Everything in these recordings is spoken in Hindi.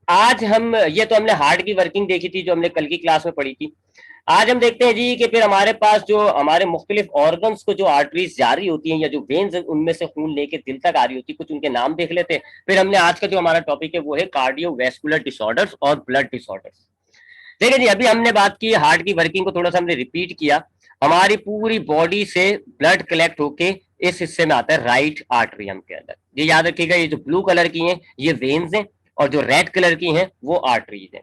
आज हम ये तो हमने हार्ट की वर्किंग देखी थी जो हमने कल की क्लास में पढ़ी थी। आज हम देखते हैं जी कि फिर हमारे पास जो हमारे मुख्तलिफ ऑर्गन्स को जो आर्टरीज जारी होती हैं या जो वेन्स उनमें से खून लेके दिल तक आ रही होती है, कुछ उनके नाम देख लेते हैं। फिर हमने आज का जो हमारा टॉपिक है वो है कार्डियोवैस्कुलर डिसऑर्डर्स और ब्लड डिसऑर्डर्स। देखिए जी, अभी हमने बात की हार्ट की वर्किंग को, थोड़ा सा हमने रिपीट किया। हमारी पूरी बॉडी से ब्लड कलेक्ट होके इस हिस्से में आता है राइट आर्टरियम के अंदर। ये याद रखिएगा, ये जो ब्लू कलर की हैं ये वेन्स हैं और जो रेड कलर की हैं वो आर्टरीज हैं।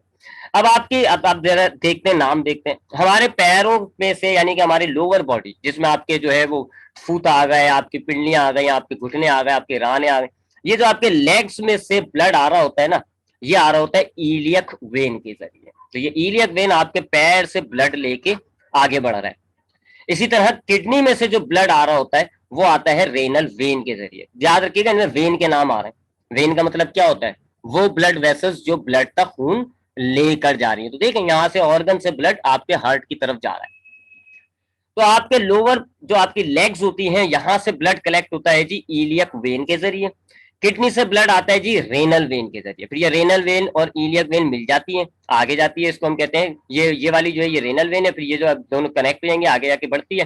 अब आप जरा देखते हैं, नाम देखते हैं। हमारे पैरों में से यानी कि हमारी लोअर बॉडी जिसमें आपके जो है वो फूट आ गए, आपकी पिंडलियां आ गई, आपके घुटने आ गए, आपके राने आ गए, ये जो आपके लेग्स में से ब्लड आ रहा होता है ना, ये आ रहा होता है ईलियक वेन के जरिए। तो ये ईलियक वेन आपके पैर से ब्लड लेके आगे बढ़ रहा है। इसी तरह किडनी में से जो ब्लड आ रहा होता है वो आता है रेनल वेन के जरिए। याद रखिएगा, इनमें वेन के नाम आ रहे हैं। वेन का मतलब क्या होता है? वो ब्लड वेसल्स जो ब्लड तक खून लेकर जा रही है। तो देखें, यहां से ऑर्गन से ब्लड आपके हार्ट की तरफ जा रहा है। तो आपके लोअर जो आपकी लेग्स होती हैं, यहां से ब्लड कलेक्ट होता है जी ईलियक वेन के जरिए। किडनी से ब्लड आता है जी रेनल वेन के जरिए। फिर ये रेनल वेन और ईलियक वेन मिल जाती है, आगे जाती है, इसको हम कहते हैं ये वाली जो है ये रेनल वेन है। फिर ये जो दोनों कनेक्ट हो जाएंगे, आगे जाके बढ़ती है।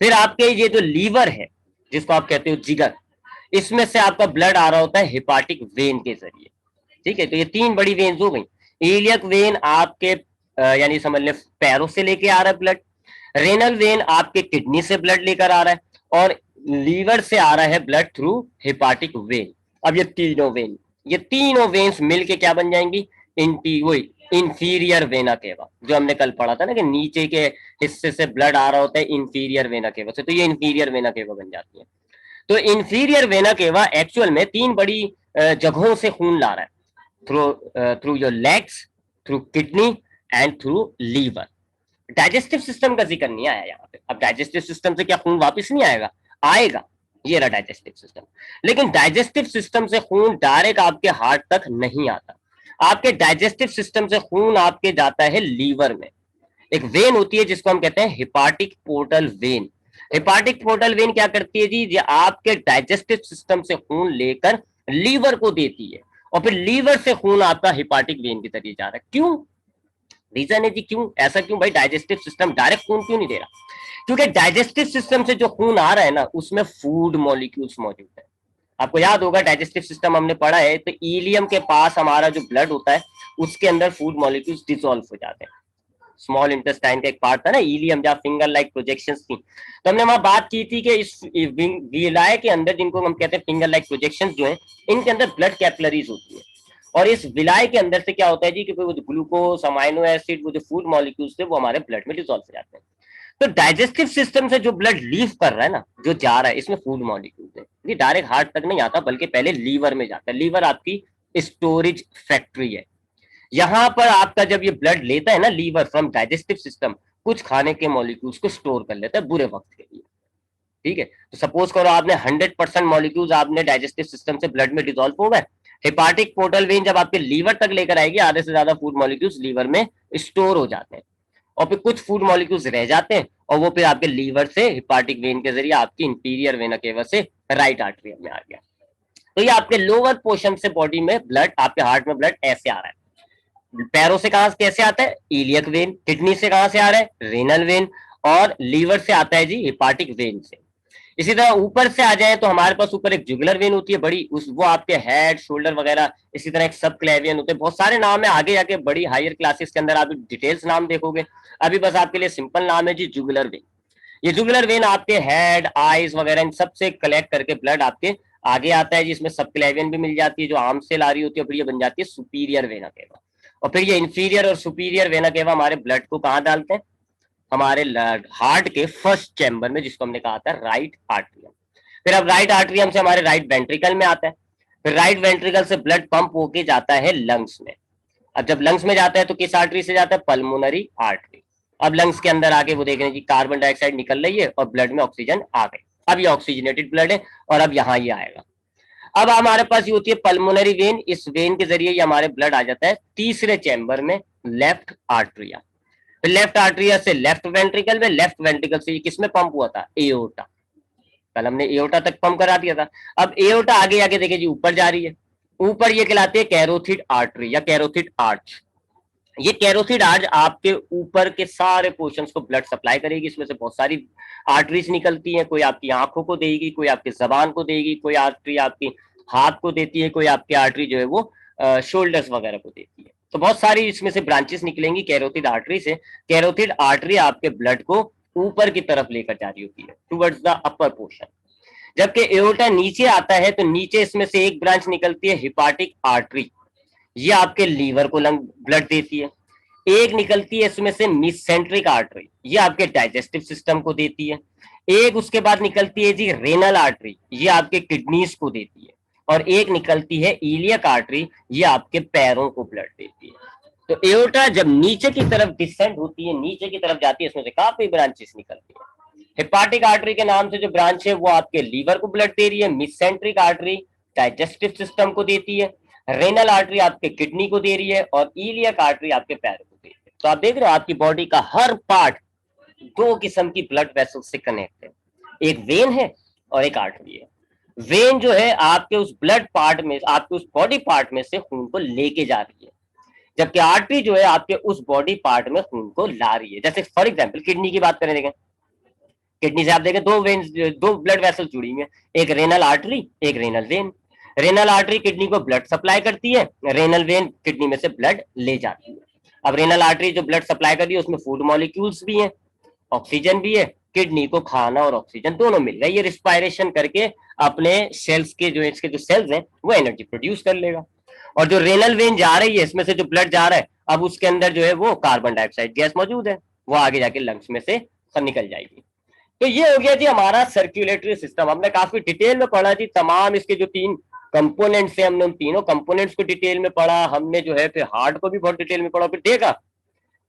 फिर आपके ये जो लीवर है जिसको आप कहते हो जिगर, इसमें से आपका ब्लड आ रहा होता है हिपाटिक वेन के जरिए। ठीक है, तो ये तीन बड़ी वेन्स हो गई। ईलियक वेन आपके यानी समझ लें पैरों से लेके आ रहा है ब्लड। रेनल वेन आपके किडनी से ब्लड लेकर आ रहा है। और लीवर से आ रहा है ब्लड थ्रू हिपाटिक वेन। अब ये तीनों वेन्स मिलके क्या बन जाएंगी? इंफीरियर वेना केवा, जो हमने कल पढ़ा था ना कि नीचे के हिस्से से ब्लड आ रहा होता है इंफीरियर वेना केवा से, तो ये इंफीरियर वेना केवा बन जाती है। तो इंफीरियर वेना केवा एक्चुअल में तीन बड़ी जगहों से खून ला रहा है, through your legs, through kidney and through liver. Digestive system का जिक्र नहीं आया यहाँ पे। अब डाइजेस्टिव सिस्टम से क्या खून वापस नहीं आएगा? आएगा, ये रहा डाइजेस्टिव सिस्टम। लेकिन डाइजेस्टिव सिस्टम से खून डायरेक्ट आपके हार्ट तक नहीं आता। आपके डाइजेस्टिव सिस्टम से खून आपके जाता है लीवर में। एक वेन होती है जिसको हम कहते हैं हिपाटिक पोर्टल वेन। हिपाटिक पोर्टल वेन क्या करती है जी? ये आपके डाइजेस्टिव सिस्टम से खून लेकर लीवर को देती है, और फिर लीवर से खून आपका हिपाटिक वेन की जरिए जा रहा है। क्यों? रीजन है जी, क्यों ऐसा? क्यों भाई डाइजेस्टिव सिस्टम डायरेक्ट खून क्यों नहीं दे रहा? क्योंकि डाइजेस्टिव सिस्टम से जो खून आ रहा है ना, उसमें फूड मॉलिक्यूल्स मौजूद है। आपको याद होगा डाइजेस्टिव सिस्टम हमने पढ़ा है, तो इलियम के पास हमारा जो ब्लड होता है उसके अंदर फूड मॉलिक्यूल्स डिसॉल्व हो जाते हैं। स्मॉल इंटेस्टाइन का एक पार्ट था ना इलियम, जहाँ फिंगर लाइक प्रोजेक्शंस थी। तो हमने वहां बात की थी कि इस विलाय के अंदर, जिनको हम कहते हैं फिंगर लाइक प्रोजेक्शंस जो है, इनके अंदर ब्लड कैपिलरीज होती है। और इस विलाय के अंदर से क्या होता है जी कि वो ग्लूकोज, अमाइनो एसिड, वो जो फूड मॉलिक्यूल्स थे वो हमारे ब्लड में डिसॉल्व हो जाते हैं। तो डाइजेस्टिव सिस्टम से जो ब्लड लीव कर रहा है ना, जो जा रहा है, इसमें फूड मॉलिक्यूल्स है। ये डायरेक्ट हार्ट तक नहीं आता, बल्कि पहले लीवर में जाता है। लीवर आपकी स्टोरेज फैक्ट्री है। यहां पर आपका जब ये ब्लड लेता है ना लीवर फ्रॉम डाइजेस्टिव सिस्टम, कुछ खाने के मॉलिक्यूल्स को स्टोर कर लेता है बुरे वक्त के लिए। ठीक है, तो सपोज करो आपने 100% मॉलिक्यूल्स आपने डाइजेस्टिव सिस्टम से ब्लड में डिसॉल्व हो गए। हेपाटिक पोर्टल वेन जब आपके लीवर तक लेकर आएगी, आधे से ज्यादा फूड मॉलिक्यूल्स लीवर में स्टोर हो जाते हैं, और फिर कुछ फूड मॉलिक्यूल्स रह जाते हैं, और वो फिर आपके लीवर से हिपाटिक वेन के जरिए आपकी इंटीरियर वेना केवा से राइट आर्टरी में आ गया। तो ये आपके लोअर पोर्शन से बॉडी में ब्लड, आपके हार्ट में ब्लड ऐसे आ रहा है। पैरों से कहां कैसे आता है? Iliac when. किडनी से कहां से आ रहा है? Renal vein. और लीवर से आता है जी हिपाटिक वेन से। इसी तरह ऊपर से आ जाए तो हमारे पास ऊपर एक जुगुलर वेन होती है बड़ी, उस वो आपके हेड, शोल्डर वगैरह। इसी तरह एक सब क्लेवियन होते हैं, बहुत सारे नाम है, आगे जाके बड़ी हायर क्लासेस के अंदर आप डिटेल्स नाम देखोगे। अभी बस आपके लिए सिंपल नाम है जी जुगुलर वेन। ये जुगुलर वेन आपके हेड, आईज वगैरह इन सबसे कलेक्ट करके ब्लड आपके आगे आता है, जिसमें सब क्लेवियन भी मिल जाती है जो आर्म से ला रही होती है, फिर ये बन जाती है सुपीरियर वेना केवा। और फिर ये इंफीरियर और सुपीरियर वेना केवा हमारे ब्लड को कहाँ डालते हैं? हमारे हार्ट के फर्स्ट चैम्बर में, जिसको हमने कहा था राइट आर्ट्रियम। फिर अब राइट आर्ट्रियम से हमारे राइट वेंट्रिकल में आता है। फिर राइट वेंट्रिकल से ब्लड पंप होके जाता है लंग्स में। अब जब लंग्स में जाता है तो किस आर्टरी से जाता है? Pulmonary artery. अब लंग्स के अंदर आके वो देख रहे हैं जी कार्बन डाइऑक्साइड निकल रही है और ब्लड में ऑक्सीजन आ गई। अब ये ऑक्सीजनेटेड ब्लड है, और अब यहाँ ये आएगा। अब हमारे पास ये होती है पल्मोनरी वेन। इस वेन के जरिए ये हमारे ब्लड आ जाता है तीसरे चैम्बर में, लेफ्ट आर्ट्रिया। फिर लेफ्ट आर्ट्रिया से लेफ्ट वेंट्रिकल में, लेफ्ट वेंट्रिकल से किस में पंप हुआ था? एओर्टा। कल हमने एओर्टा तक पंप करा दिया था। अब एओर्टा आगे आके देखे जी ऊपर जा रही है, ऊपर ये कहलाती है कैरोथिड आर्टरी या कैरोथिड आर्च। ये कैरोथिड आर्च आपके ऊपर के सारे पोर्शंस को ब्लड सप्लाई करेगी। इसमें से बहुत सारी आर्टरीज निकलती हैं, कोई आपकी आंखों को देगी, कोई आपकी जबान को देगी, कोई आर्टरी आपकी हाथ को देती है, कोई आपकी आर्टरी जो है वो शोल्डर्स वगैरह को देती है। तो बहुत सारी इसमें से ब्रांचेस निकलेंगी कैरोथिड आर्टरी से। कैरोथिड आर्टरी आपके ब्लड को ऊपर की तरफ लेकर जा रही होती है, टुवर्ड्स द अपर पोर्शन। जबकि एओर्टा नीचे आता है तो नीचे इसमें से एक ब्रांच निकलती है हिपाटिक आर्टरी, ये आपके लीवर को ब्लड देती है। एक निकलती है इसमें से मिसेंट्रिक आर्टरी, ये आपके डाइजेस्टिव सिस्टम को देती है। एक उसके बाद निकलती है जी रेनल आर्टरी, ये आपके किडनीज को देती है। और एक निकलती है इलियक आर्टरी, ये आपके पैरों को ब्लड देती है। तो एओर्टा जब नीचे की तरफ डिसेंड होती है, नीचे की तरफ जाती है, इसमें से काफी ब्रांचेस निकलती है। हिपाटिक आर्टरी के नाम से जो ब्रांच है वो आपके लीवर को ब्लड दे रही है, मिसेंट्रिक आर्टरी डाइजेस्टिव सिस्टम को देती है, रेनल आर्टरी आपके किडनी को दे रही है, और इलियक आर्टरी आपके पैरों को दे रही है। तो आप देख रहे हो आपकी बॉडी का हर पार्ट दो किस्म की ब्लड वेसल से कनेक्ट है, एक वेन है और एक आर्टरी है। वेन जो है आपके उस ब्लड पार्ट में, आपके उस बॉडी पार्ट में से खून को लेके जा रही है, जबकि आर्टरी जो है आपके उस बॉडी पार्ट में खून को ला रही है। जैसे फॉर एग्जाम्पल किडनी की बात करें, देखें किडनी से आप देखें दो वेन, दो ब्लड वेसल जुड़ी हुई है, एक रेनल आर्टरी एक renal vein. Renal artery kidney को ब्लड सप्लाई करती है, रेनल वेन किडनी में से ब्लड ले जाती है। अब रेनल आर्टरी जो ब्लड सप्लाई कर रही है उसमें फूड मॉलिक्यूल्स भी हैं, ऑक्सीजन भी है, किडनी को खाना और ऑक्सीजन दोनों मिल रहा है। ये रिस्पायरेशन करके अपने सेल्स के जो इसके जो सेल्स हैं वो एनर्जी प्रोड्यूस कर लेगा। और जो रेनल वेन जा रही है, इसमें से जो ब्लड जा रहा है, अब उसके अंदर जो है वो कार्बन डाइऑक्साइड गैस मौजूद है, वो आगे जाके लंग्स में से निकल जाएगी। तो ये हो गया जी हमारा सर्कुलेटरी सिस्टम। हमने काफी डिटेल में पढ़ा जी, तमाम इसके जो तीन कंपोनेंट्स हैं, हमने उन तीनों कंपोनेंट्स को डिटेल में पढ़ा। हमने जो है फिर हार्ट को भी बहुत डिटेल में पढ़ा, फिर देखा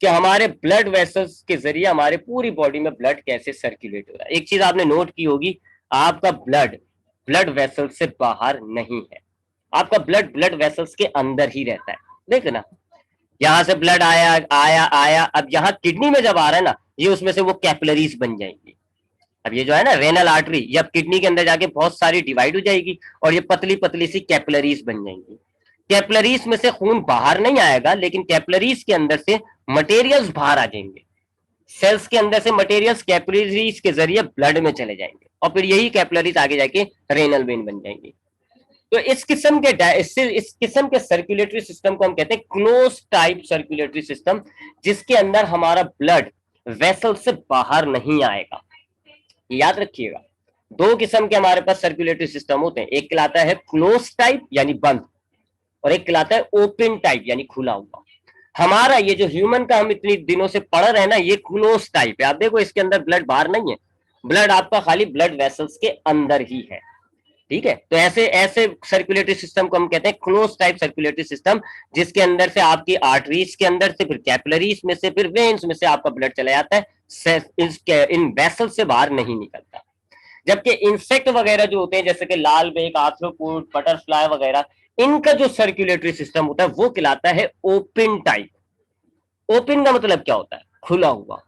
कि हमारे ब्लड वेसल्स के जरिए हमारे पूरी बॉडी में ब्लड कैसे सर्कुलेट हो रहा है। एक चीज आपने नोट की होगी, आपका ब्लड वेसल से बाहर नहीं है, आपका ब्लड वेसल्स के अंदर ही रहता है। देखो ना, यहां से ब्लड आया आया आया, अब यहाँ किडनी में जब आ रहा है ना, ये उसमें से वो कैपिलरीज बन जाएंगी। अब ये जो है ना रेनल आर्टरी, ये अब किडनी के अंदर जाके बहुत सारी डिवाइड हो जाएगी और ये पतली पतली सी कैपिलरीज बन जाएंगी। कैपिलरीज में से खून बाहर नहीं आएगा, लेकिन कैपिलरीज के अंदर से मटेरियल्स बाहर आ जाएंगे। सेल्स के अंदर से मटेरियल्स कैपिलरीज के जरिए ब्लड में चले जाएंगे और फिर यही कैपिलरीज आगे जाके रेनल वेन बन जाएंगी। तो इस किस्म के सर्कुलेटरी सिस्टम को हम कहते हैं क्लोज टाइप सर्कुलेटरी सिस्टम, जिसके अंदर हमारा ब्लड वेसल से बाहर नहीं आएगा। याद रखिएगा, दो किस्म के हमारे पास सर्कुलेटरी सिस्टम होते हैं, एक कहलाता है क्लोज टाइप यानी बंद, और एक कहलाता है ओपन टाइप यानी खुला हुआ। हमारा ये जो ह्यूमन का हम इतनी दिनों से पढ़ रहे हैं ना, ये क्लोज टाइप है। आप देखो इसके अंदर ब्लड बाहर नहीं है, ब्लड आपका खाली ब्लड वेसल्स के अंदर ही है। ठीक है, तो ऐसे ऐसे सर्कुलेटरी सिस्टम को हम कहते हैं क्लोज टाइप सर्कुलेटरी सिस्टम, जिसके अंदर से आपकी आर्टरीज के अंदर से, फिर कैपिलरीज में से, फिर वेन्स में से आपका ब्लड चला जाता है, इन वेसल से बाहर नहीं निकलता। जबकि इंसेक्ट वगैरह जो होते हैं, जैसे कि लाल बेक, आर्थ्रोपोड, बटरफ्लाई वगैरह, इनका जो सर्कुलेटरी सिस्टम होता है वो कहलाता है ओपन टाइप। ओपन का मतलब क्या होता है? खुला हुआ।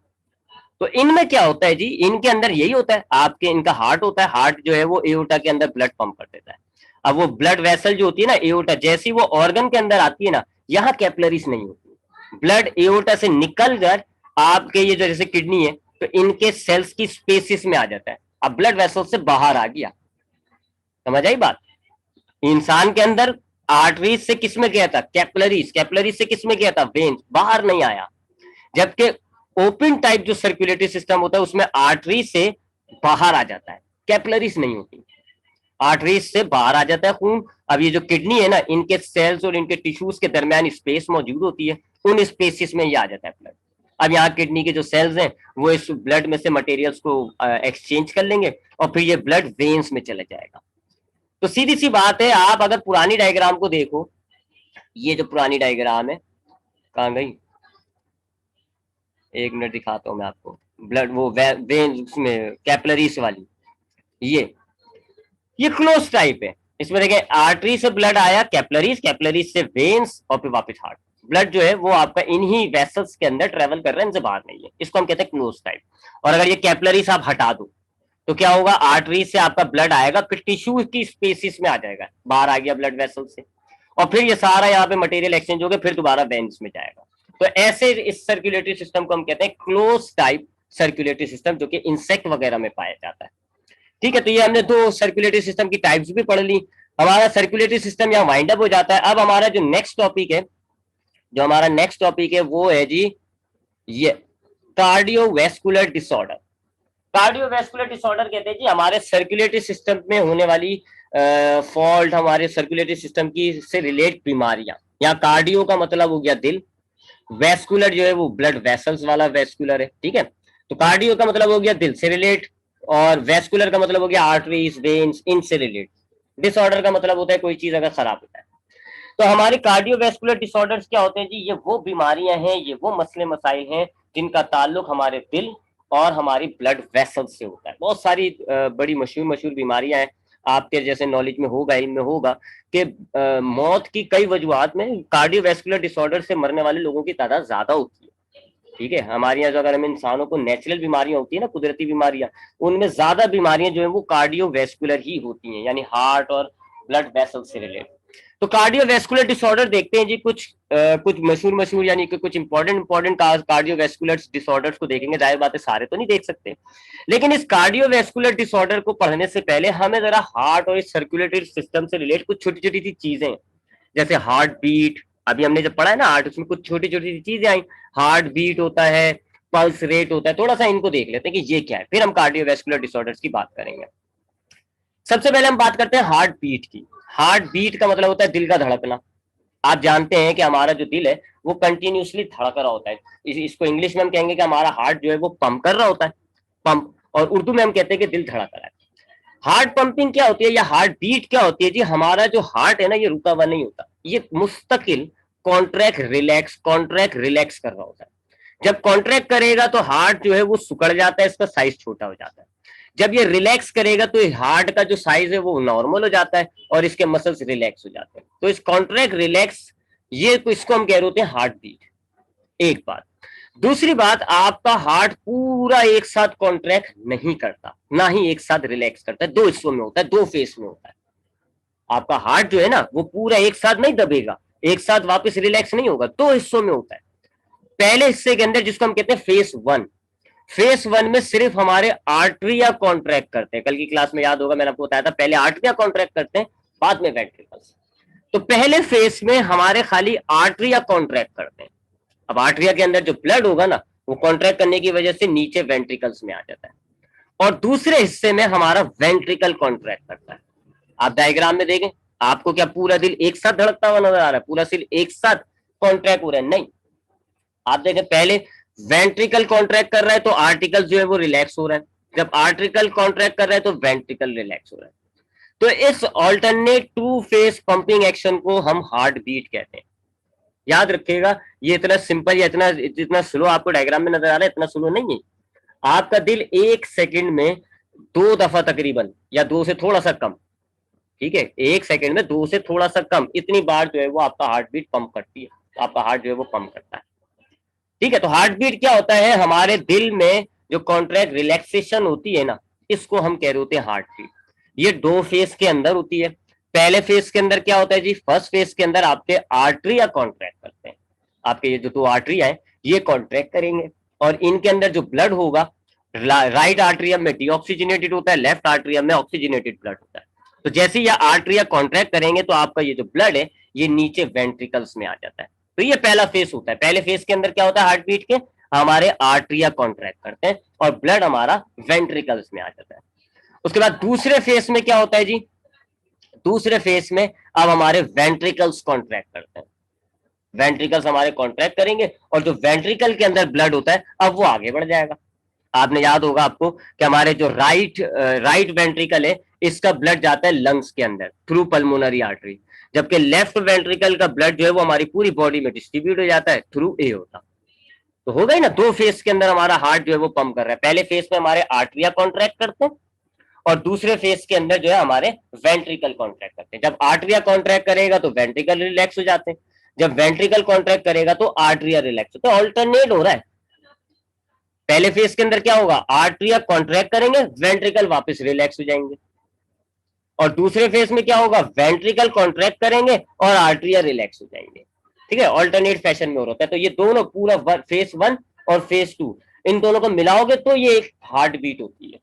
तो इनमें क्या होता है जी, इनके अंदर यही होता है, आपके इनका हार्ट होता है, हार्ट जो है वो एओर्टा के अंदर ब्लड पंप कर देता है। अब वो ब्लड वेसल जो होती है ना एओर्टा, जैसी वो ऑर्गन के अंदर आती है ना, यहाँ कैपिलरीज नहीं होती, ब्लड एओर्टा से निकल कर आपके ये जो जैसे किडनी है, तो इनके सेल्स की स्पेसिस में आ जाता है। अब ब्लड वेसल से बाहर आ गया, समझ आई बात? इंसान के अंदर आर्टरीज से किस में गया था? कैपिलरीज। कैपिलरीज से किस में गया था? वेन्स। बाहर नहीं आया। जबकि ओपन टाइप जो सर्कुलेटरी सिस्टम होता है उसमें आर्टरी से बाहर आ जाता है, कैपिलरीज नहीं होती, आर्टरीज से बाहर आ जाता है खून। अब ये जो किडनी है ना, इनके सेल्स और इनके टिश्यूज के दरमियान स्पेस मौजूद होती है, उन स्पेसिस में ये आ जाता है ब्लड। अब यहाँ किडनी के जो सेल्स हैं वो इस ब्लड में से मटेरियल्स को एक्सचेंज कर लेंगे और फिर ये ब्लड वेन्स में चले जाएगा। तो सीधी सी बात है, आप अगर पुरानी डायग्राम को देखो, ये जो पुरानी डायग्राम है, कहाँ गई? एक मिनट दिखाता हूं मैं आपको। ब्लड वो वेन्स में कैपिलरीज वाली, ये क्लोज टाइप है। इसमें देखें आर्टरी से ब्लड आया, कैपिलरीज, कैपिलरीज से वेन्स और फिर वापस हार्ट। ब्लड जो है वो आपका इन्हीं वेसल्स के अंदर ट्रेवल कर रहा है, इनसे बाहर नहीं है। इसको हम कहते हैं क्लोज टाइप। और अगर ये कैपिलरीज आप हटा दो तो क्या होगा? आर्टरी से आपका ब्लड आएगा, फिर टिश्यू की स्पेसिस में आ जाएगा, बाहर आ गया ब्लड वेसल से। और फिर ये सारा यहाँ पे मटेरियल एक्सचेंज होकर फिर दोबारा वेन्स में जाएगा। तो ऐसे इस सर्कुलेटरी सिस्टम को हम कहते हैं क्लोज टाइप सर्कुलेटरी सिस्टम, जो कि इंसेक्ट वगैरह में पाया जाता है। ठीक है, तो ये हमने दो सर्कुलेटरी सिस्टम की टाइप्स भी पढ़ ली। हमारा सर्कुलेटरी सिस्टम यहाँ वाइंड अप हो जाता है। अब हमारा जो नेक्स्ट टॉपिक है, वो है जी ये कार्डियोवैस्कुलर डिसऑर्डर। कार्डियोवैस्कुलर डिसऑर्डर कहते हैं जी हमारे सर्कुलेटरी सिस्टम में होने वाली फॉल्ट, हमारे सर्कुलेटरी सिस्टम की से रिलेट बीमारियां। यहाँ कार्डियो का मतलब हो गया दिल, वैस्कुलर जो है वो ब्लड वेसल्स वाला वैस्कुलर है। ठीक है, तो कार्डियो का मतलब हो गया दिल से रिलेट, और वैस्कुलर का मतलब हो गया आर्टरीज, वेन्स, इनसे रिलेट। डिसऑर्डर का मतलब होता है कोई चीज अगर खराब होता है। तो हमारे कार्डियोवैस्कुलर डिसऑर्डर्स क्या होते हैं जी? ये वो बीमारियां हैं, ये वो मसले मसाइल हैं जिनका ताल्लुक हमारे दिल और हमारी ब्लड वेसल से होता है। बहुत सारी बड़ी मशहूर मशहूर बीमारियां हैं, आपके जैसे नॉलेज में होगा, इनमें होगा कि मौत की कई वजूहत में कार्डियोवैस्कुलर डिसऑर्डर से मरने वाले लोगों की तादाद ज्यादा होती है। ठीक है, हमारे यहाँ जो अगर हम इंसानों को नेचुरल बीमारियां होती है ना, कुदरती बीमारियां, उनमें ज्यादा बीमारियां जो है वो कार्डियोवैस्कुलर ही होती हैं, यानी हार्ट और ब्लड वेसल से रिलेटेड। तो कार्डियोवैस्कुलर डिसऑर्डर देखते हैं जी, कुछ मशहूर मशहूर यानी कि कुछ इंपॉर्टेंट कार्डियोवैस्कुलर डिसऑर्डर्स को देखेंगे। जाहिर बात है सारे तो नहीं देख सकते, लेकिन इस कार्डियोवैस्कुलर डिसऑर्डर को पढ़ने से पहले हमें जरा हार्ट और इस सर्कुलेटरी सिस्टम से रिलेट कुछ छोटी छोटी सी चीजें, जैसे हार्ट बीट, अभी हमने जब पढ़ा है ना हार्ट, उसमें कुछ छोटी छोटी सी चीजें आई, हार्ट बीट होता है, पल्स रेट होता है, थोड़ा सा इनको देख लेते हैं कि ये क्या है, फिर हम कार्डियोवैस्कुलर डिसऑर्डर्स की बात करेंगे। सबसे पहले हम बात करते हैं हार्ट बीट की। हार्ट बीट का मतलब होता है दिल का धड़कना। आप जानते हैं कि हमारा जो दिल है वो कंटिन्यूसली धड़क रहा होता है। इसको इंग्लिश में हम कहेंगे कि हमारा हार्ट जो है वो पंप कर रहा होता है, पंप, और उर्दू में हम कहते हैं कि दिल धड़क रहा है। हार्ट पंपिंग क्या होती है या हार्ट बीट क्या होती है जी? हमारा जो हार्ट है ना, ये रुका हुआ नहीं होता, ये मुस्तकिल कॉन्ट्रैक्ट रिलैक्स कर रहा होता है। जब कॉन्ट्रैक्ट करेगा तो हार्ट जो है वो सिकुड़ जाता है, इसका साइज छोटा हो जाता है। जब ये रिलैक्स करेगा तो हार्ट का जो साइज है वो नॉर्मल हो जाता है और इसके मसल्स रिलैक्स हो जाते हैं। तो इस कॉन्ट्रैक्ट रिलैक्स, ये इसको हम कह रहे होते हैं हार्ट बीट। एक बात। दूसरी बात, आपका हार्ट पूरा एक साथ कॉन्ट्रैक्ट नहीं करता, ना ही एक साथ रिलैक्स करता है, दो हिस्सों में होता है, दो फेस में होता है। आपका हार्ट जो है ना वो पूरा एक साथ नहीं दबेगा, एक साथ वापस रिलैक्स नहीं होगा, दो हिस्सों में होता है। पहले हिस्से के अंदर जिसको हम कहते हैं फेस वन, फेस वन में सिर्फ हमारे आर्टरिया कॉन्ट्रैक्ट करते हैं। कल की क्लास में याद होगा मैंने आपको बताया था, पहले आर्टरिया कॉन्ट्रैक्ट करते हैं, बाद में वेंट्रिकल्स। तो पहले फेस में हमारे खाली आर्टरिया कॉन्ट्रैक्ट करते हैं। अब आर्टरिया के अंदर जो ब्लड होगा ना, वो कॉन्ट्रैक्ट करने की वजह से नीचे वेंट्रिकल्स में आ जाता है, और दूसरे हिस्से में हमारा वेंट्रिकल कॉन्ट्रैक्ट करता है। आप डायग्राम में देखें, आपको क्या पूरा दिल एक साथ धड़कता हुआ नजर आ रहा है, पूरा सिर एक साथ कॉन्ट्रैक्ट हो रहा है? नहीं, आप देखें पहले वेंट्रिकल कॉन्ट्रैक्ट कर रहा है तो आर्टिकल जो है वो रिलैक्स हो रहा है, जब आर्टिकल कॉन्ट्रैक्ट कर रहा है तो वेंट्रिकल रिलैक्स हो रहा है। तो इस alternate two phase pumping action को हम हार्ट बीट कहते हैं। याद रखिएगा, ये इतना सिंपल या इतना स्लो आपको डायग्राम में नजर आ रहा है, इतना स्लो नहीं है। आपका दिल एक सेकंड में दो दफा तकरीबन, या दो से थोड़ा सा कम, ठीक है, एक सेकंड में दो से थोड़ा सा कम, इतनी बार जो है वो आपका हार्ट बीट पंप करती है, आपका हार्ट जो है वो पंप करता है। ठीक है, तो हार्ट बीट क्या होता है? हमारे दिल में जो कॉन्ट्रैक्ट रिलैक्सेशन होती है ना, इसको हम कह रहे होते हैं हार्ट बीट। ये दो फेस के अंदर होती है। पहले फेस के अंदर क्या होता है जी? फर्स्ट फेस के अंदर आपके आर्टरिया कॉन्ट्रैक्ट करते हैं, आपके ये जो दो आर्टरिया है ये कॉन्ट्रैक्ट करेंगे, और इनके अंदर जो ब्लड होगा, राइट आर्टरियम में डीऑक्सीजनेटेड होता है, लेफ्ट आर्टरियम में ऑक्सीजनेटेड ब्लड होता है। तो जैसे ये आर्टरिया कॉन्ट्रैक्ट करेंगे तो आपका ये जो ब्लड है ये नीचे वेंट्रिकल्स में आ जाता है। तो ये पहला फेस होता है। पहले फेस के अंदर क्या होता है? हार्ट बीट के हमारे आर्टरिया कॉन्ट्रैक्ट करते हैं और ब्लड हमारा वेंट्रिकल्स में आ जाता है। उसके बाद दूसरे फेस में क्या होता है जी? दूसरे फेस में अब हमारे वेंट्रिकल्स कॉन्ट्रैक्ट करते हैं, वेंट्रिकल्स हमारे कॉन्ट्रैक्ट करेंगे, और जो वेंट्रिकल के अंदर ब्लड होता है अब वो आगे बढ़ जाएगा। आपने याद होगा आपको कि हमारे जो राइट वेंट्रिकल है, इसका ब्लड जाता है लंग्स के अंदर थ्रू पल्मोनरी आर्टरी, जबकि लेफ्ट वेंट्रिकल का ब्लड जो है वो हमारी पूरी बॉडी में डिस्ट्रीब्यूट हो जाता है थ्रू एओर्टा। तो हो गई ना, दो फेस के अंदर हमारा हार्ट जो है वो पंप कर रहा है। पहले फेस में हमारे आर्टरिया कॉन्ट्रैक्ट करते हैं, और दूसरे फेस के अंदर जो है हमारे वेंट्रिकल कॉन्ट्रैक्ट करते हैं। जब आर्टरिया कॉन्ट्रैक्ट करेगा तो वेंट्रिकल रिलैक्स हो जाते हैं, जब वेंट्रिकल कॉन्ट्रैक्ट करेगा तो आर्टरिया रिलैक्स होता है। ऑल्टरनेट हो रहा है। पहले फेस के अंदर क्या होगा? आर्टरिया कॉन्ट्रैक्ट करेंगे, वेंट्रिकल वापस रिलैक्स हो जाएंगे। और दूसरे फेस में क्या होगा, वेंट्रिकल कॉन्ट्रैक्ट करेंगे और आर्टरिया रिलैक्स हो जाएंगे। ठीक है, ऑल्टरनेट फैशन में हो रहा है। तो ये दोनों पूरा फेस 1 और फेस 2 इन दोनों को मिलाओगे तो ये एक हार्ट बीट होती है।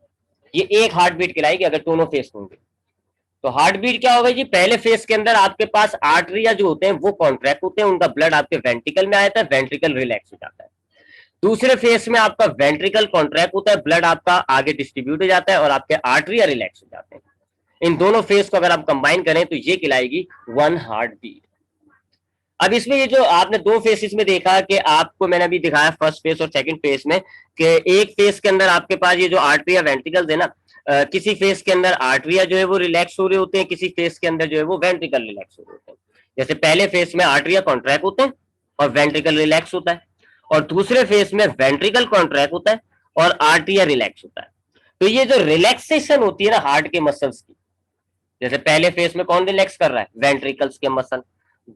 ये एक हार्ट बीट कहलाएगी अगर दोनों फेस होंगे। तो हार्ट बीट क्या होगा जी, पहले फेस के अंदर आपके पास आर्टरिया जो होते हैं वो कॉन्ट्रैक्ट होते हैं, उनका ब्लड आपके वेंट्रिकल में आता है, वेंट्रिकल रिलैक्स हो जाता है। दूसरे फेस में आपका वेंट्रिकल कॉन्ट्रैक्ट होता है, ब्लड आपका आगे डिस्ट्रीब्यूट हो जाता है और आपके आर्टरिया रिलैक्स हो जाते हैं। इन दोनों फेस को अगर आप कंबाइन करें तो ये कहलाएगी वन हार्ट बीट। अब इसमें ये जो आपने दो फेसेस में देखा कि आपको मैंने अभी दिखाया फर्स्ट फेस और सेकंड फेस में, कि एक फेस के अंदर आपके पास ये जो आर्टरिया वेंट्रिकल्स है ना, किसी फेस के अंदर आर्टरिया जो है वो रिलैक्स हो रहे होते हैं, किसी फेस के अंदर जो है वो वेंट्रिकल रिलैक्स हो रहे होते हैं। जैसे पहले फेस में आर्टरिया कॉन्ट्रैक्ट होते हैं और वेंट्रिकल रिलैक्स होता है, और दूसरे फेस में वेंट्रिकल कॉन्ट्रैक्ट होता है और आर्टरिया रिलैक्स होता है। तो ये जो रिलैक्सेशन होती है ना हार्ट के मसल्स की, जैसे पहले फेस में कौन रिलैक्स कर रहा है, वेंट्रिकल्स के मसल,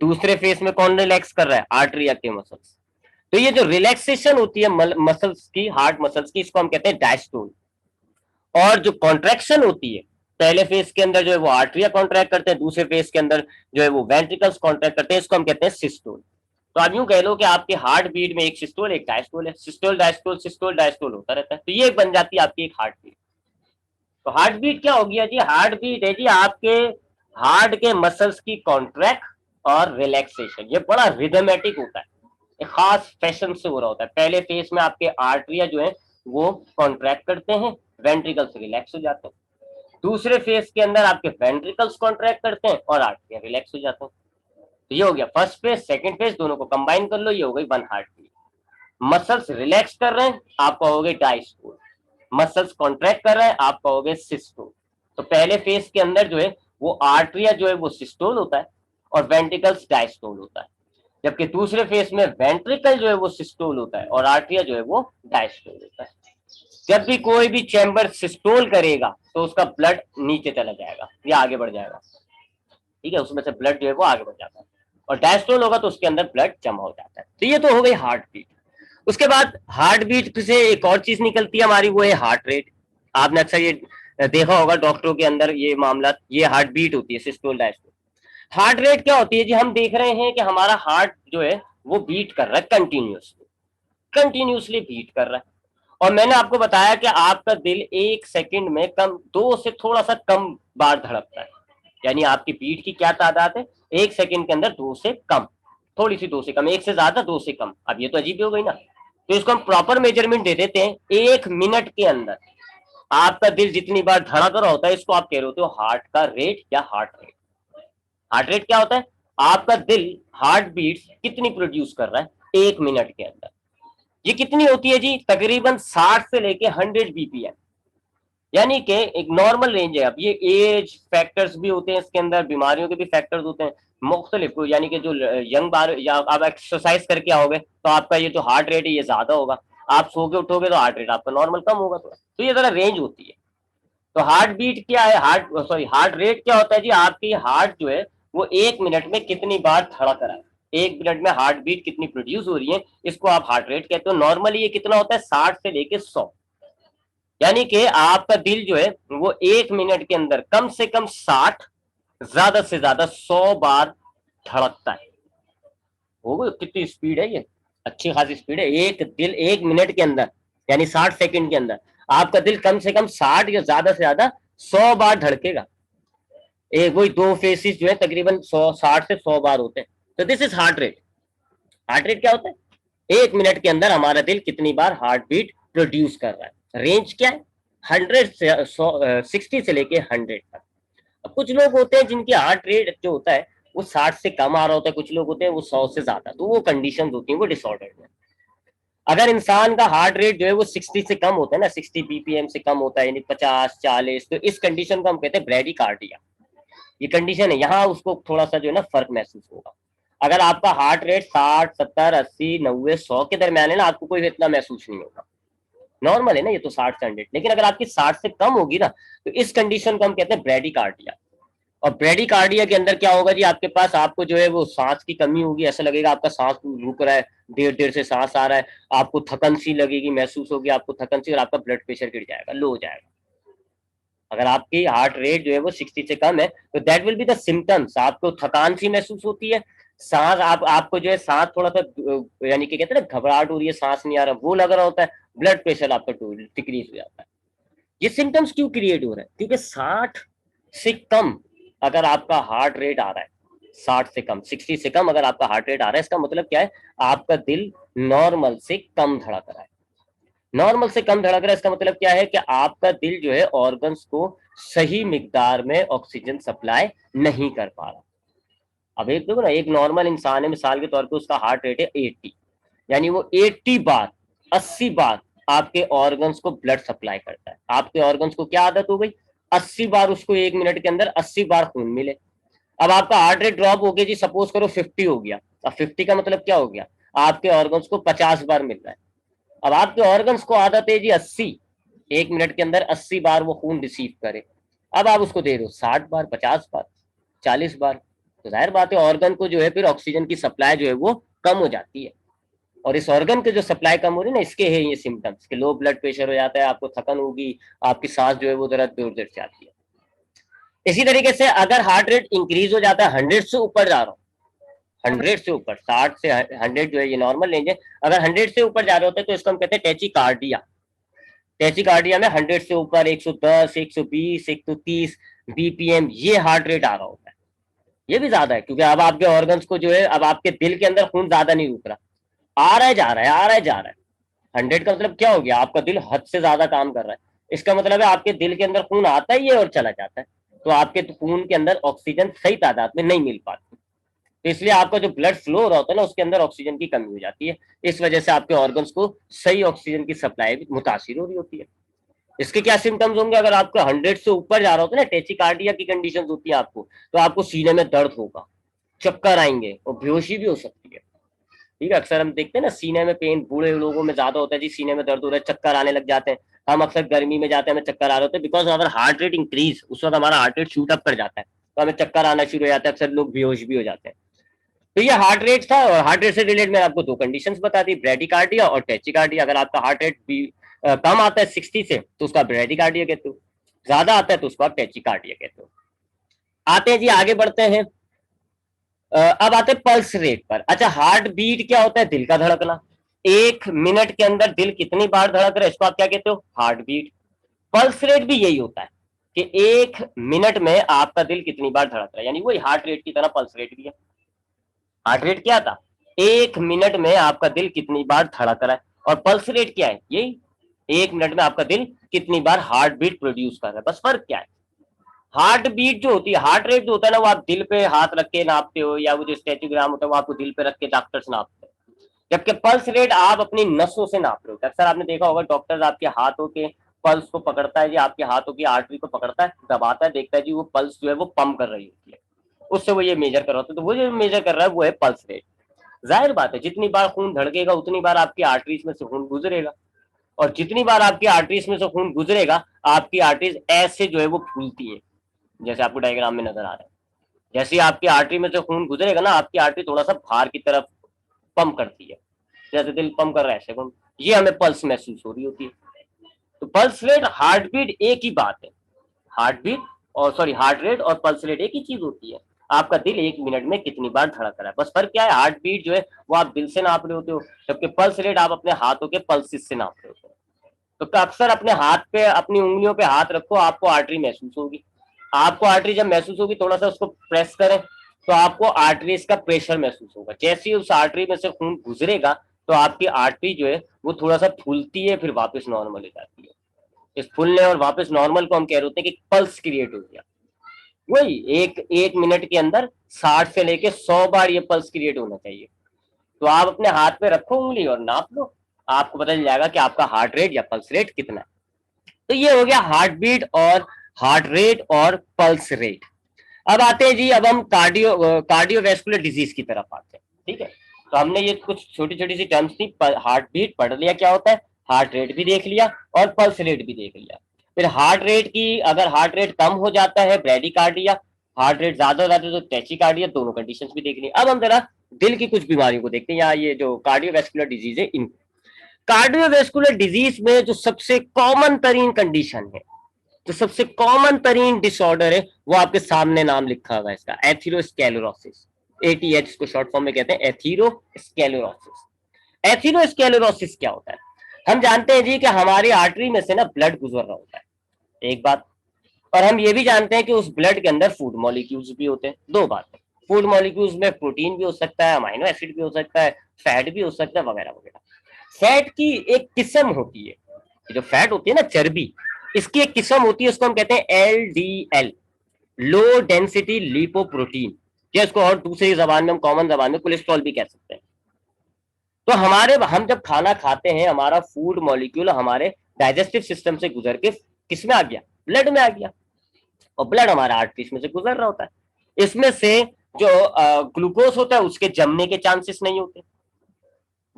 दूसरे फेस में कौन रिलैक्स कर रहा है, आर्टरिया के मसल्स। तो ये जो रिलैक्सेशन होती है मसल्स की, हार्ट मसल्स की, इसको हम कहते हैं डायस्टोल। और जो कॉन्ट्रैक्शन होती है पहले फेस के अंदर जो है वो आर्टरिया कॉन्ट्रैक्ट करते हैं, दूसरे फेस के अंदर जो है वो वेंट्रिकल्स कॉन्ट्रैक्ट करते हैं, इसको हम कहते हैं सिस्टोल। तो आप यूं कह लो कि आपके हार्ट बीट में एक सिस्टोल एक डायस्टोल है, सिस्टोल डायस्टोल होता रहता है। तो ये बन जाती है आपकी एक हार्ट बीट। तो हार्ट बीट क्या होगी जी, हार्ट बीट है जी आपके हार्ट के मसल्स की कॉन्ट्रैक्ट और रिलैक्सेशन। ये बड़ा रिदमेटिक होता है, एक खास फैशन से हो रहा होता है। पहले फेस में आपके आर्टरिया जो है वो कॉन्ट्रैक्ट करते हैं, वेंट्रिकल्स रिलैक्स हो जाते हैं। दूसरे फेस के अंदर आपके वेंट्रिकल्स कॉन्ट्रैक्ट करते हैं और आर्टरिया रिलैक्स हो जाते हैं। तो ये हो गया फर्स्ट फेस सेकंड फेस, दोनों को कंबाइन कर लो, ये हो गई one heart beat. Muscles relax कर रहे हैं, आप कहोगे डायस्टोल। मसल्स कॉन्ट्रैक्ट कर रहे हैं, आप कहोगे सिस्टोल। तो पहले फेस के अंदर जो है वो आर्टरिया जो है वो सिस्टोल होता है और वेंट्रिकल्स डायस्टोल होता है, जबकि दूसरे फेस में वेंट्रिकल जो है वो सिस्टोल होता है और आर्टरिया जो है वो डायस्टोल होता है। जब भी कोई भी चैम्बर सिस्टोल करेगा तो उसका ब्लड नीचे चला जाएगा या आगे बढ़ जाएगा। ठीक है, उसमें से ब्लड जो है वो आगे बढ़ जाता है, और डायस्टोल होगा तो उसके अंदर ब्लड जमा हो जाता है। तो ये तो हो गई हार्ट बीट। उसके बाद हार्ट बीट से एक और चीज निकलती है हमारी, वो है हार्ट रेट। आपने अक्सर ये देखा होगा डॉक्टरों के अंदर ये मामला, ये हार्ट बीट होती है, सिस्टोल डायस्टोल। हार्ट रेट क्या होती है जी, हम देख रहे हैं कि हमारा हार्ट जो है वो बीट कर रहा है कंटिन्यूसली, कंटिन्यूसली बीट कर रहा है। और मैंने आपको बताया कि आपका दिल एक सेकंड में कम 2 से थोड़ा सा कम बार धड़कता है। यानी आपकी बीट की क्या तादाद है, एक सेकंड के अंदर 2 से कम, थोड़ी सी 2 से कम, एक से ज्यादा 2 से कम। अब ये तो अजीब हो गई ना। तो इसको हम प्रॉपर मेजरमेंट दे देते हैं, एक मिनट के अंदर आपका दिल जितनी बार धड़क रहा होता है, इसको आप कह रहे होते हो हार्ट का रेट या हार्ट रेट। हार्ट रेट क्या होता है, आपका दिल हार्ट बीट कितनी प्रोड्यूस कर रहा है एक मिनट के अंदर। ये कितनी होती है जी, तकरीबन 60 से लेके 100 बीपीएम, यानी कि एक नॉर्मल रेंज है। अब ये एज फैक्टर्स भी होते हैं इसके अंदर, बीमारियों के भी फैक्टर्स होते हैं मुख्तलिफ, यानी कि जो यंग बार या आप एक्सरसाइज करके आओगे तो आपका ये जो हार्ट रेट है ये ज्यादा होगा, आप सो के उठोगे तो हार्ट रेट आपका नॉर्मल कम होगा थोड़ा। तो ये जरा रेंज होती है। तो हार्ट बीट क्या है, हार्ट रेट क्या होता है जी, आपकी हार्ट जो है वो एक मिनट में कितनी बार धड़क रहा है, एक मिनट में हार्ट बीट कितनी प्रोड्यूस हो रही है, इसको आप हार्ट रेट कहते हो। नॉर्मली ये कितना होता है, 60 से लेके 100, यानी कि आपका दिल जो है वो एक मिनट के अंदर कम से कम 60, ज्यादा से ज्यादा 100 बार धड़कता है। हो गई कितनी स्पीड है ये, अच्छी खासी स्पीड है। एक दिल एक मिनट के अंदर यानी 60 सेकंड के अंदर आपका दिल कम से कम 60 या ज्यादा से ज्यादा 100 बार धड़केगा। एक वही दो फेसिस जो है तकरीबन 60 से 100 बार होते हैं। तो this is heart rate. Heart rate क्या होता है, एक मिनट के अंदर हमारा दिल कितनी बार हार्ट बीट प्रोड्यूस कर रहा है। रेंज क्या है, 100 से 60 से लेके 100 तक। अब कुछ लोग होते हैं जिनकी हार्ट रेट जो होता है वो 60 से कम आ रहा होता है, कुछ लोग होते हैं वो 100 से ज्यादा। तो वो कंडीशन होती है, वो डिसऑर्डर है। अगर इंसान का हार्ट रेट जो है वो 60 से कम होता है ना, 60 बीपीएम से कम होता है, यानी 50-40, तो इस कंडीशन को हम कहते हैं ब्रेडिकार्डिया। ये कंडीशन है, यहाँ उसको थोड़ा सा जो है ना फर्क महसूस होगा। अगर आपका हार्ट रेट 60, 70, 80, 90, 100 के दरमियान है ना, आपको कोई इतना महसूस नहीं होगा, नॉर्मल है ना ये तो 60 से 100। लेकिन अगर आपकी 60 से कम होगी ना, तो इस कंडीशन को हम कहते हैं ब्रेडिकार्डिया। और ब्रेडिकार्डिया के अंदर क्या होगा जी, आपके पास आपको जो है वो सांस की कमी होगी, ऐसा लगेगा आपका सांस रुक रहा है, देर देर से सांस आ रहा है, आपको थकन सी लगेगी, महसूस होगी आपको थकन सी, और आपका ब्लड प्रेशर गिर जाएगा, लो हो जाएगा। अगर आपकी हार्ट रेट जो है वो 60 से कम है तो that will be the symptoms. आपको थकान सी महसूस होती है, सांस आपको जो है सांस थोड़ा सा यानी कि कहते हैं ना घबराहट हो रही है, सांस नहीं आ रहा, वो लग रहा होता है, ब्लड प्रेशर आपका डिक्रीज हो जाता है। ये सिम्टम्स क्यों क्रिएट हो रहा है? क्योंकि 60 से कम अगर आपका हार्ट रेट आ रहा है, 60 से कम, 60 से कम अगर आपका हार्ट रेट आ रहा है, इसका मतलब क्या है? आपका दिल नॉर्मल से कम धड़क रहा है। नॉर्मल से कम धड़क रहा है इसका मतलब क्या है? कि आपका दिल जो है ऑर्गन्स को सही मिकदार में ऑक्सीजन सप्लाई नहीं कर पा रहा। अब एक देखो ना, एक नॉर्मल इंसान है, मिसाल के तौर पे उसका हार्ट रेट है 80, यानी वो 80 बार, 80 बार आपके ऑर्गन्स को ब्लड सप्लाई करता है। आपके ऑर्गन्स को क्या आदत हो गई? 80 बार उसको 1 मिनट के अंदर 80 बार खून मिले। अब आपका हार्ट रेट ड्रॉप हो गया जी, सपोज करो 50 हो गया। अब 50 का मतलब क्या हो गया? आपके ऑर्गन्स को 50 बार मिल रहा है। अब आपके ऑर्गन्स को आदत है जी 80, 1 मिनट के अंदर 80 बार वो खून रिसीव करे। अब आप उसको दे रहे हो 60 बार, 50 बार, 40 बार, तो जाहिर बात है ऑर्गन को जो है फिर ऑक्सीजन की सप्लाई जो है वो कम हो जाती है। और इस ऑर्गन के जो सप्लाई कम हो रही है ना, इसके है ये सिम्टम्स कि लो ब्लड प्रेशर हो जाता है, आपको थकन होगी, आपकी सांस जो है वो जरा दूर दूर जाती है। इसी तरीके से अगर हार्ट रेट इंक्रीज हो जाता है, 100 से ऊपर जा रहा हो, 100 से ऊपर, 60 से 100 जो है ये नॉर्मल रेंज है, अगर 100 से ऊपर जा रहे होते हैं तो इसको हम कहते हैं टेचिकार्डिया। टेचिकार्डिया में 100 से ऊपर 110, 120, 130 बीपीएम ये हार्ट रेट आ रहा होता है। ये भी ज्यादा है, क्योंकि अब आपके ऑर्गन्स को जो है, अब आपके दिल के अंदर खून ज्यादा नहीं रुक रहा, आ रहा है जा रहा है, आ रहा है जा रहा है। 100 का मतलब क्या हो गया? आपका दिल हद से ज्यादा काम कर रहा है। इसका मतलब है आपके दिल के अंदर खून आता ही है और चला जाता है, तो आपके खून के अंदर ऑक्सीजन सही तादाद में नहीं मिल पाती, तो इसलिए आपका जो ब्लड फ्लो हो रहा होता है ना, उसके अंदर ऑक्सीजन की कमी हो जाती है। इस वजह से आपके ऑर्गन्स को सही ऑक्सीजन की सप्लाई भी मुतासिर हो रही होती है। इसके क्या सिम्टम्स होंगे? अगर आपका 100 से ऊपर जा रहा होता है ना, टेचिकार्डिया की कंडीशन होती है आपको, तो आपको सीने में दर्द होगा, चक्कर आएंगे और बेहोशी भी हो सकती है। ठीक है, अक्सर हम देखते हैं ना सीने में पेन बूढ़े लोगों में ज्यादा होता है जी, सीने में दर्द हो रहा है, चक्कर आने लग जाते हैं। हम अक्सर गर्मी में जाते हैं, हमें चक्कर आ रहे होते हैं, बिकॉज अगर हार्ट रेट इंक्रीज, उस वक्त हमारा हार्ट रेट शूट अप कर जाता है, तो हमें चक्कर आना शुरू हो जाता है, अक्सर लोग बेहोश भी हो जाते हैं। तो ये हार्ट रेट था, और हार्ट रेट से रिलेटेड मैंने आपको दो कंडीशंस बता दी, ब्रेडिकार्डिया और टेचिकार्डिया। अगर आपका हार्ट रेट भी कम आता है 60 से, तो उसका ब्रेडिकार्डिया कहते हो, ज्यादा आता है तो उसको आप टेचिकार्डिया कहते हो। आते हैं जी, आगे बढ़ते हैं। अब आते हैं पल्स रेट पर। अच्छा, हार्ट बीट क्या होता है? दिल का धड़कना। 1 मिनट के अंदर दिल कितनी बार धड़क रहा है, इसको आप क्या कहते हो? Heart beat. पल्स रेट भी यही होता है कि 1 मिनट में आपका दिल कितनी बार धड़क रहा है, यानी वही हार्ट रेट की तरह पल्स रेट भी है। हार्ट रेट क्या था? 1 मिनट में आपका दिल कितनी बार धड़क रहा है, और पल्स रेट क्या है? यही 1 मिनट में आपका दिल कितनी बार हार्ट बीट प्रोड्यूस कर रहा है, बस फर्क क्या है? हार्ट बीट जो होती है, हार्ट रेट जो होता है ना, वो आप दिल पे हाथ रख के नापते हो, या वो जो स्टेचोग्राम होता है वो आपको दिल पे रख के डॉक्टर्स नापते हैं, जबकि पल्स रेट आप अपनी नसों से नाप रहे हो। अक्सर आपने देखा होगा डॉक्टर्स आपके हाथों के पल्स को पकड़ता है जी, आपके हाथों की आर्टरी को पकड़ता है, दबाता है, देखता है जी वो पल्स जो है वो पंप कर रही होती है, उससे वो ये मेजर कर रहा होता है, तो वो जो मेजर कर रहा है वो है पल्स रेट। जाहिर बात है जितनी बार खून धड़केगा उतनी बार आपकी आर्टरीज में से खून गुजरेगा, और जितनी बार आपकी आर्टरीज में से खून गुजरेगा, आपकी आर्टरीज ऐसे जो है वो फूलती है, जैसे आपको डायग्राम में नजर आ रहा है। जैसे आपकी आर्टरी में से खून गुजरेगा ना, आपकी आर्टरी थोड़ा सा बाहर की तरफ पंप करती है, जैसे दिल पंप कर रहा है ऐसे पंप, ये हमें पल्स महसूस हो रही होती है। तो पल्स रेट, हार्ट बीट एक ही बात है। हार्ट बीट और सॉरी हार्ट रेट और पल्स रेट एक ही चीज होती है। आपका दिल 1 मिनट में कितनी बार धड़क रहा है, बस फर्क क्या है? हार्ट बीट जो है वो आप दिल से नाप रहे होते हो, जबकि पल्स रेट आप अपने हाथों के पल्सिस से नाप रहे होते हो। तो अक्सर अपने हाथ पे, अपनी उंगलियों पे हाथ रखो, आपको आर्टरी महसूस होगी। आपको आर्टरी जब महसूस होगी, थोड़ा सा उसको प्रेस करें तो आपको आर्टरीज का प्रेशर महसूस होगा। जैसे ही उस आर्टरी में से खून गुजरेगा, तो आपकी आर्टरी जो है वो थोड़ा सा फूलती है, फिर वापस नॉर्मल हो जाती है। इस फूलने और वापस नॉर्मल को हम कह रहे होते हैं कि पल्स क्रिएट हो गया। वही एक एक मिनट के अंदर 60 से लेके 100 बार ये पल्स क्रिएट होना चाहिए। तो आप अपने हाथ पे रखो उंगली और नाप लो, आपको पता चल जाएगा कि आपका हार्ट रेट या पल्स रेट कितना है। तो ये हो गया हार्ट बीट और हार्ट रेट और पल्स रेट। अब आते हैं जी, अब हम कार्डियोवैस्कुलर डिजीज की तरफ आते हैं। ठीक है, तो हमने ये कुछ छोटी छोटी सी टर्म्स थी, हार्ट बीट पढ़ लिया क्या होता है, हार्ट रेट भी देख लिया और पल्स रेट भी देख लिया। फिर हार्ट रेट की, अगर हार्ट रेट कम हो जाता है ब्रेडिकार्डिया, हार्ट रेट ज्यादा हो जाता है तो टैचिकार्डिया, दोनों कंडीशंस भी देख ली। अब हम जरा दिल की कुछ बीमारियों को देखते हैं, या ये जो कार्डियोवैस्कुलर डिजीज है इन। कार्डियोवैस्कुलर डिजीज में जो सबसे कॉमन तरीन कंडीशन है तो सबसे कॉमन तरीन डिसऑर्डर है वो आपके सामने नाम लिखा हुआ है इसका, एथेरोस्क्लेरोसिस। एटीएच को शॉर्ट फॉर्म में कहते हैं एथेरोस्क्लेरोसिस। एथेरोस्क्लेरोसिस क्या होता है? हम जानते हैं जी कि हमारी आर्टरी में से ना ब्लड गुजर रहा होता है, एक बात। और हम ये भी जानते हैं कि उस ब्लड के अंदर फूड मॉलिक्यूल्स भी होते हैं, दो बातें। फूड मॉलिक्यूल्स में प्रोटीन भी हो सकता है, अमाइनो एसिड भी हो सकता है, फैट भी हो सकता है, वगैरह वगैरह। फैट की एक किस्म होती है, जो फैट होती है ना, चर्बी, इसकी एक किस्म होती है, उसको हम कहते हैं एलडीएल, लो डेंसिटी लिपोप्रोटीन, या इसको और दूसरी जबान में, हम कॉमन जबान में कोलेस्ट्रॉल भी कह सकते हैं। तो हम जब खाना खाते हैं, हमारा फूड मॉलिक्यूल हमारे डाइजेस्टिव सिस्टम से गुजर के किस में आ गया? ब्लड में आ गया। और ब्लड हमारा आर्टरीज में से गुजर रहा होता है। इसमें से जो ग्लूकोज होता है उसके जमने के चांसेस नहीं होते,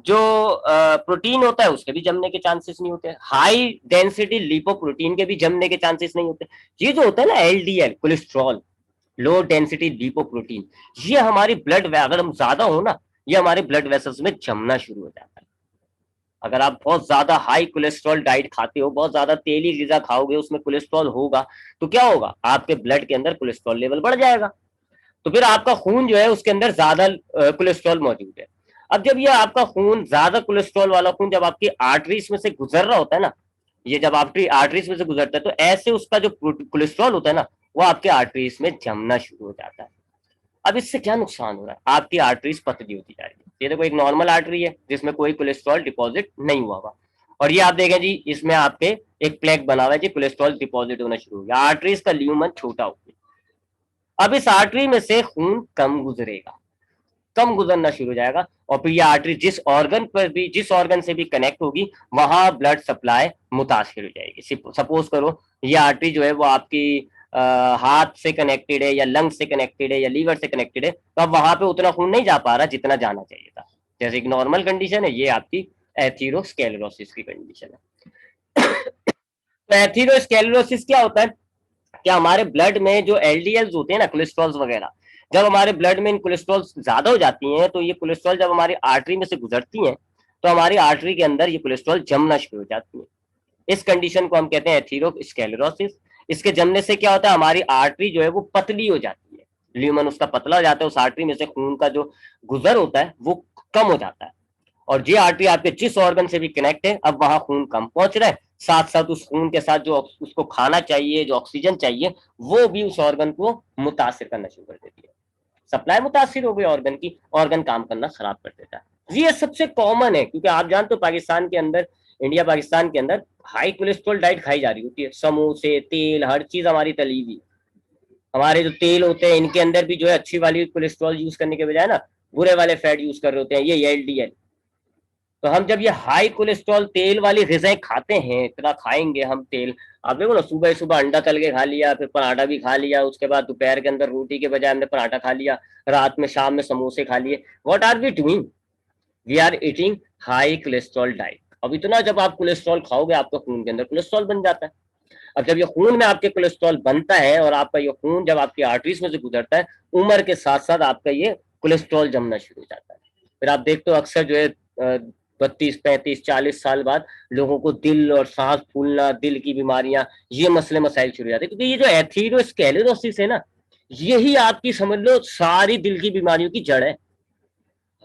जो प्रोटीन होता है उसके भी जमने के चांसेस नहीं होते, हाई डेंसिटी लिपोप्रोटीन के भी जमने के चांसेस नहीं होते। ये जो होता है ना LDL, cholesterol, low density lipoprotein, ये हमारी ब्लड, अगर हम ज्यादा हो ना, ये हमारे ब्लड वेसल्स में जमना शुरू हो जाता है। अगर आप बहुत ज्यादा हाई कोलेस्ट्रॉल डाइट खाते हो, बहुत ज्यादा तेली गिजा खाओगे, उसमें कोलेस्ट्रॉल होगा, तो क्या होगा? आपके ब्लड के अंदर कोलेस्ट्रॉल लेवल बढ़ जाएगा। तो फिर आपका खून जो है उसके अंदर ज्यादा कोलेस्ट्रॉल मौजूद है। अब जब ये आपका खून, ज्यादा कोलेस्ट्रॉल वाला खून जब आपकी आर्टरीज में से गुजर रहा होता है ना, ये जब आपकी आर्टरीज में से गुजरता है, तो ऐसे उसका जो कोलेस्ट्रॉल होता है ना, वो आपके आर्टरीज में जमना शुरू हो जाता है। अब इससे क्या नुकसान हो रहा है? आपकी आर्टरीज पतली होती जा रही है। ये देखो, एक नॉर्मल आर्टरी है जिसमें कोई कोलेस्ट्रॉल डिपॉजिट नहीं हुआ हुआ, और ये आप देखें जी, इसमें आपके एक प्लेग बना हुआ है जी, कोलेस्ट्रॉल डिपॉजिट होना शुरू हो गया, आर्टरीज का ल्यूमन छोटा हो गया। अब इस आर्टरी में से खून कम गुजरेगा, कम गुजरना शुरू हो जाएगा, और फिर ये आर्टरी जिस ऑर्गन पर भी, जिस ऑर्गन से भी कनेक्ट होगी, वहां ब्लड सप्लाई मुतासिर हो जाएगी। सपोज करो ये आर्टरी जो है वो आपकी हाथ से कनेक्टेड है, या लंग से कनेक्टेड है, या लीवर से कनेक्टेड है, तो अब वहां पे उतना खून नहीं जा पा रहा जितना जाना चाहिए था। जैसे एक नॉर्मल कंडीशन है, ये आपकी एथेरोस्क्लेरोसिस की कंडीशन है। तो एथेरोस्क्लेरोसिस क्या होता है? क्या हमारे ब्लड में जो एलडीएल्स होते हैं ना, कोलेस्ट्रॉल वगैरह, जब हमारे ब्लड में इन कोलेस्ट्रॉल ज्यादा हो जाती हैं, तो ये कोलेस्ट्रॉल जब हमारी आर्टरी में से गुजरती हैं, तो हमारी आर्टरी के अंदर ये कोलेस्ट्रॉल जमना शुरू हो जाती है। इस कंडीशन को हम कहते हैं एथेरोस्क्लेरोसिस। इसके जमने से क्या होता है? हमारी आर्टरी जो है वो पतली हो जाती है, ल्यूमन उसका पतला हो जाता है, उस आर्टरी में से खून का जो गुजर होता है वो कम हो जाता है। और ये आर्टरी आपके जिस ऑर्गन से भी कनेक्ट है, अब वहां खून कम पहुंच रहा है, साथ साथ उस खून के साथ जो उसको खाना चाहिए, जो ऑक्सीजन चाहिए, वो भी उस ऑर्गन को मुतासिर करना शुरू कर देती है। सप्लाई मुतासिर हो गई ऑर्गन की, ऑर्गन काम करना खराब कर देता है। ये सबसे कॉमन है, क्योंकि आप जानते हो पाकिस्तान के अंदर, इंडिया पाकिस्तान के अंदर हाई कोलेस्ट्रॉल डाइट खाई जा रही होती है, समोसे, तेल, हर चीज हमारी तली हुई। हमारे जो तेल होते हैं इनके अंदर भी जो है अच्छी वाली कोलेस्ट्रॉल यूज करने के बजाय ना बुरे वाले फैट यूज कर रहे होते हैं, ये एलडीएल। तो हम जब ये हाई कोलेस्ट्रॉल तेल वाली ग़िज़ाएं खाते हैं, इतना खाएंगे हम तेल, आप देखो ना, सुबह सुबह अंडा तल के खा लिया, फिर पराठा भी खा लिया, उसके बाद दोपहर के अंदर रोटी के बजाय हमने पराठा खा लिया, रात में शाम में समोसे खा लिए। What are we doing? We are eating high cholesterol diet. अब इतना जब आप कोलेस्ट्रॉल खाओगे, आपका खून के अंदर कोलेस्ट्रॉल बन जाता है। अब जब ये खून में आपके कोलेस्ट्रॉल बनता है, और आपका ये खून जब आपकी आर्टरीज में से गुजरता है, उम्र के साथ साथ आपका ये कोलेस्ट्रॉल जमना शुरू हो जाता है। फिर आप देखते हो अक्सर जो है 32, 35, 40 साल बाद लोगों को दिल और सांस फूलना, दिल की बीमारियां, ये मसले मसाइल शुरू हो जाते हैं। क्योंकि ये जो एथेरोस्क्लेरोसिस है ना, यही आपकी समझ लो सारी दिल की बीमारियों की जड़ है।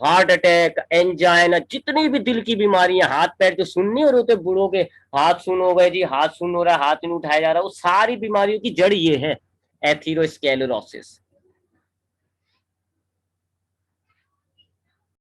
हार्ट अटैक, एंजाइना, जितनी भी दिल की बीमारियां, हाथ पैर जो सुन नहीं हो रहे होते बूढ़ों के, हाथ सुन हो गए जी, हाथ सुन हो रहा है, हाथ नहीं उठाया जा रहा, वो सारी बीमारियों की जड़ ये है, एथेरोस्क्लेरोसिस।